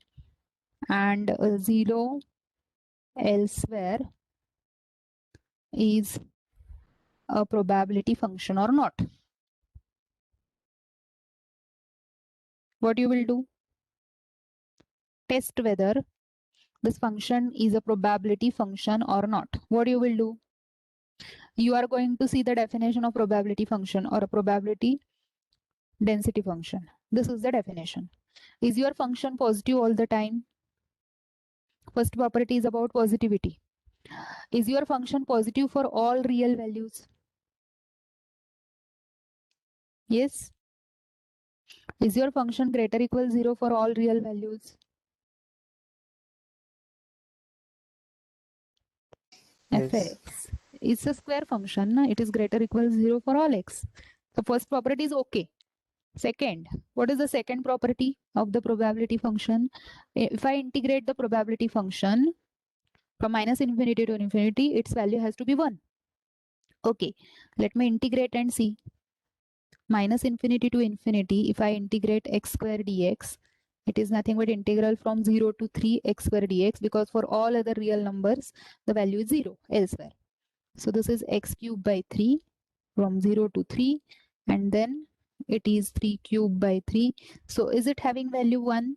Speaker 1: and 0 elsewhere is a probability function or not. What you will do? Test whether this function is a probability function or not. What you will do? You are going to see the definition of probability function or a probability density function. This is the definition. Is your function positive all the time? First property is about positivity. Is your function positive for all real values? Yes. Is your function greater equal 0 for all real values?
Speaker 2: Yes.
Speaker 1: Fx is a square function. It is greater equal 0 for all x. The first property is okay. Second, what is the second property of the probability function? If I integrate the probability function from minus infinity to infinity, its value has to be 1. Okay, let me integrate and see. Minus infinity to infinity, if I integrate x square dx, it is nothing but integral from 0 to 3 x square dx, because for all other real numbers, the value is 0 elsewhere. So this is x cubed by 3 from 0 to 3, and then it is 3 cubed by 3. So is it having value 1?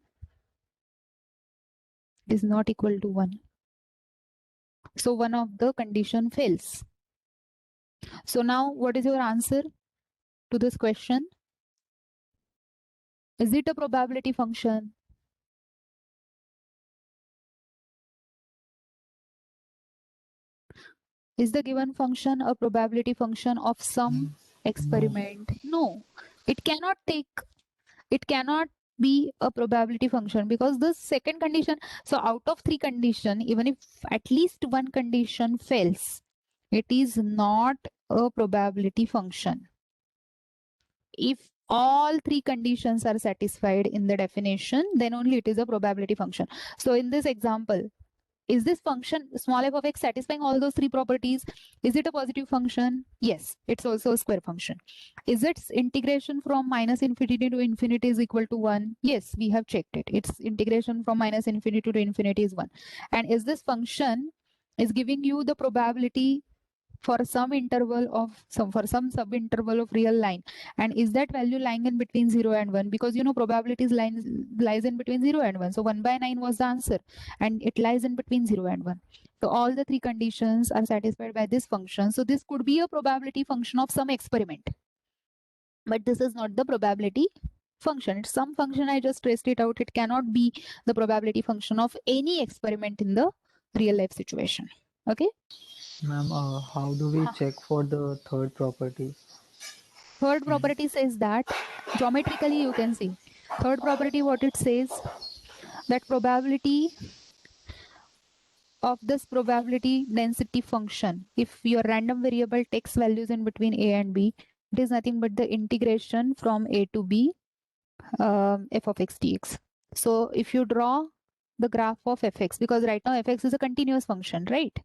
Speaker 1: It is not equal to 1. So one of the condition fails. So now what is your answer to this question? Is it a probability function? Is the given function a probability function of some experiment? No, it cannot be a probability function, because the second condition, so out of 3 condition, even if at least one condition fails, it is not a probability function. If all 3 conditions are satisfied in the definition, then only it is a probability function. So in this example, is this function small f of x satisfying all those 3 properties? Is it a positive function? Yes, it's also a square function. Is its integration from minus infinity to infinity is equal to 1? Yes, we have checked it. Its integration from minus infinity to infinity is 1. And is this function is giving you the probability for some interval of for some sub interval of real line, and is that value lying in between 0 and 1? Because probabilities lies in between 0 and 1, so 1 by 9 was the answer, and it lies in between 0 and 1. So all the 3 conditions are satisfied by this function. So this could be a probability function of some experiment, but this is not the probability function. It's some function. I just traced it out. It cannot be the probability function of any experiment in the real life situation. Okay.
Speaker 2: Ma'am, how do we check for the third property?
Speaker 1: Third property says that geometrically you can see. Third property, what it says, that probability of this probability density function, if your random variable takes values in between a and b, it is nothing but the integration from a to b f of x dx. So if you draw the graph of fx, because right now fx is a continuous function, right?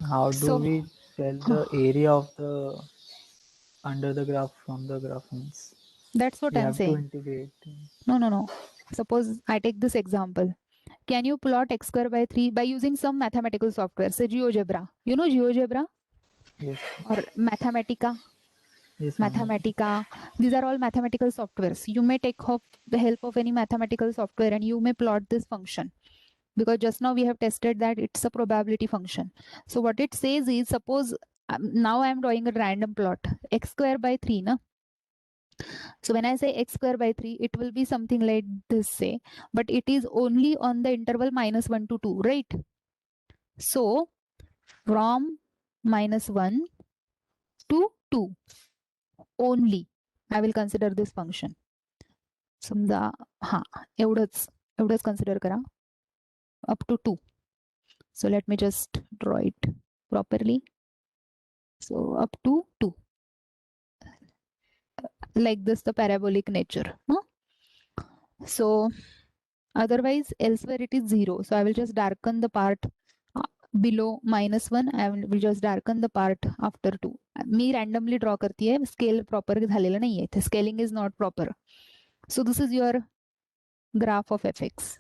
Speaker 2: How do
Speaker 1: So
Speaker 2: we tell the area of the under the graph from the graph means?
Speaker 1: that's what
Speaker 2: We
Speaker 1: I'm
Speaker 2: have to
Speaker 1: saying.
Speaker 2: integrate.
Speaker 1: No. Suppose I take this example. Can you plot x square by 3 by using some mathematical software, say GeoGebra? You know GeoGebra
Speaker 2: Yes.
Speaker 1: or Mathematica?
Speaker 2: Yes, ma'am.
Speaker 1: Mathematica. These are all mathematical softwares. You may take the help of any mathematical software and you may plot this function. Because just now we have tested that it's a probability function. So what it says is, suppose now I am drawing a random plot, x square by 3, na? So when I say x square by 3, it will be something like this, say, but it is only on the interval -1 to 2, right? So from -1 to 2 only, I will consider this function. समजा हा एवढंच consider करा up to 2. So let me just draw it properly. So up to 2. Like this, the parabolic nature. Huh? So otherwise, elsewhere it is 0. So I will just darken the part below -1. I will just darken the part after 2. Me randomly draw करती है, scale proper झालेलं नाहीये. The scaling is not proper. So this is your graph of fx.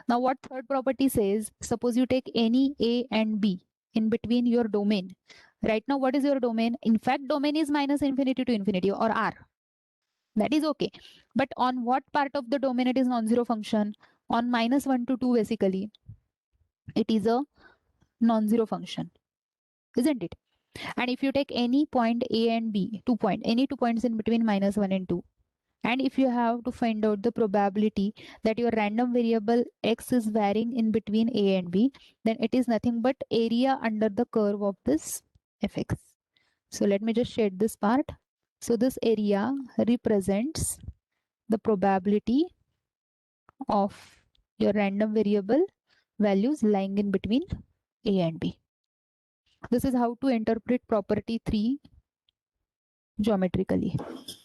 Speaker 1: Now what third property says, suppose you take any a and b in between your domain. Right now, what is your domain? In fact, domain is -infinity to infinity or r. That is okay. But on what part of the domain it is non-zero function? On -1 to 2 basically. It is a non-zero function, isn't it? And if you take any point a and b, any 2 points in between -1 and 2, and if you have to find out the probability that your random variable x is varying in between a and b, then it is nothing but area under the curve of this fx. So let me just shade this part. So this area represents the probability of your random variable values lying in between a and b. This is how to interpret property 3 geometrically.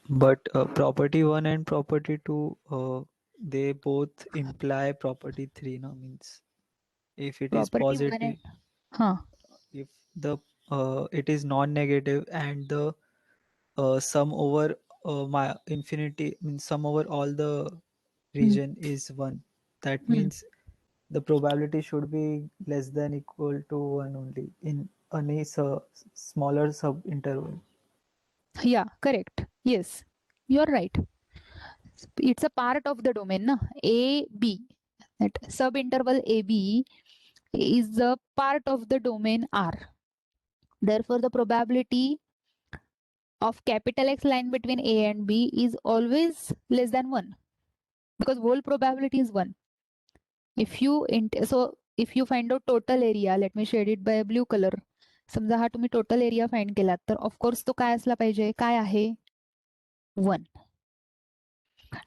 Speaker 2: But property 1 and property 2, they both imply property 3, no? Means if it is
Speaker 1: Property 1
Speaker 2: positive,
Speaker 1: and
Speaker 2: if the it is non-negative and the sum over my infinity means sum over all the region is 1, that means the probability should be less than equal to 1 only in any smaller sub interval.
Speaker 1: Yeah, correct. Yes, you're right. It's a part of the domain, na? A, B. That subinterval AB is the part of the domain R. Therefore, the probability of capital X lying between A and B is always less than 1 because whole probability is 1. If you if you find out total area, let me shade it by a blue color. समजा हा तुम्ही total area find केलात तर of course तो काय असला पाहिजे, काय आहे 1.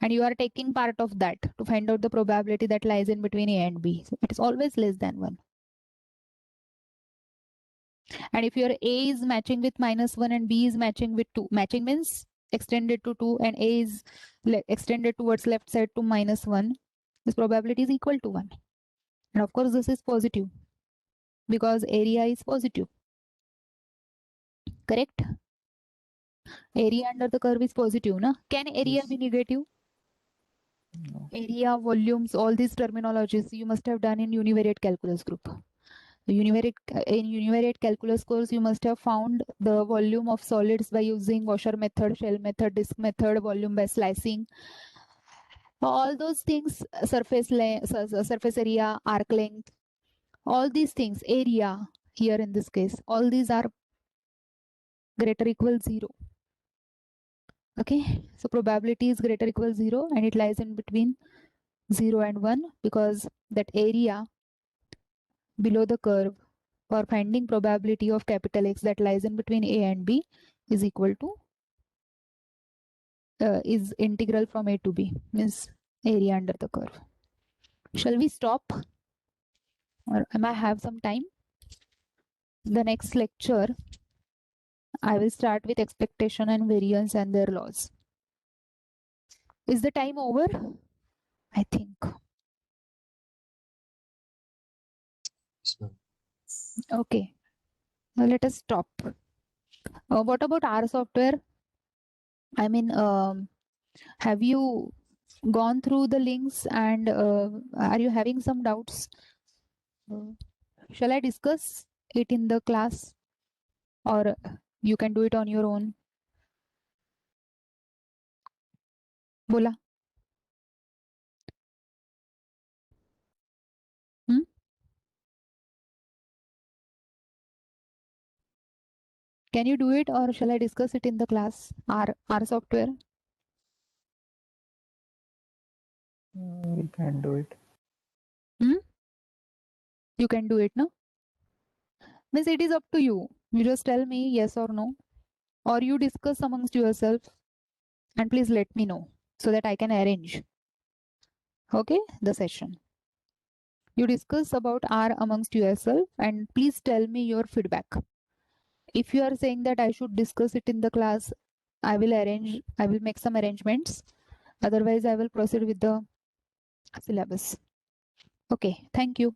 Speaker 1: And you are taking part of that to find out the probability that lies in between A and B. So it is always less than 1. And if your A is matching with -1 and B is matching with 2, matching means extended to 2 and A is extended towards left side to -1, this probability is equal to 1. And of course, this is positive because area is positive. Correct? Area under the curve is positive, na? Can area
Speaker 2: Yes.
Speaker 1: be negative?
Speaker 2: No.
Speaker 1: Area, volumes, all these terminologies you must have done in univariate calculus group. In univariate calculus course, you must have found the volume of solids by using washer method, shell method, disk method, volume by slicing. All those things, surface area, arc length, all these things, area here in this case, all these are greater equal 0. Okay, so probability is greater equal 0 and it lies in between 0 and 1 because that area below the curve for finding probability of capital X that lies in between A and B is equal to is integral from A to B, means area under the curve. Shall we stop? Or am I have some time? The next lecture, I will start with expectation and variance and their laws. Is the time over? I think. Okay. Now let us stop. What about R software? I mean, have you gone through the links and are you having some doubts? Shall I discuss it in the class, or you can do it on your own? Bola. Can you do it, or shall I discuss it in the class? R software.
Speaker 2: We can do it.
Speaker 1: You can do it, no? Means it is up to you. You just tell me yes or no, or you discuss amongst yourself, and please let me know so that I can arrange. Okay, the session. You discuss about R amongst yourself, and please tell me your feedback. If you are saying that I should discuss it in the class, I will make some arrangements. Otherwise, I will proceed with the syllabus. Okay, thank you.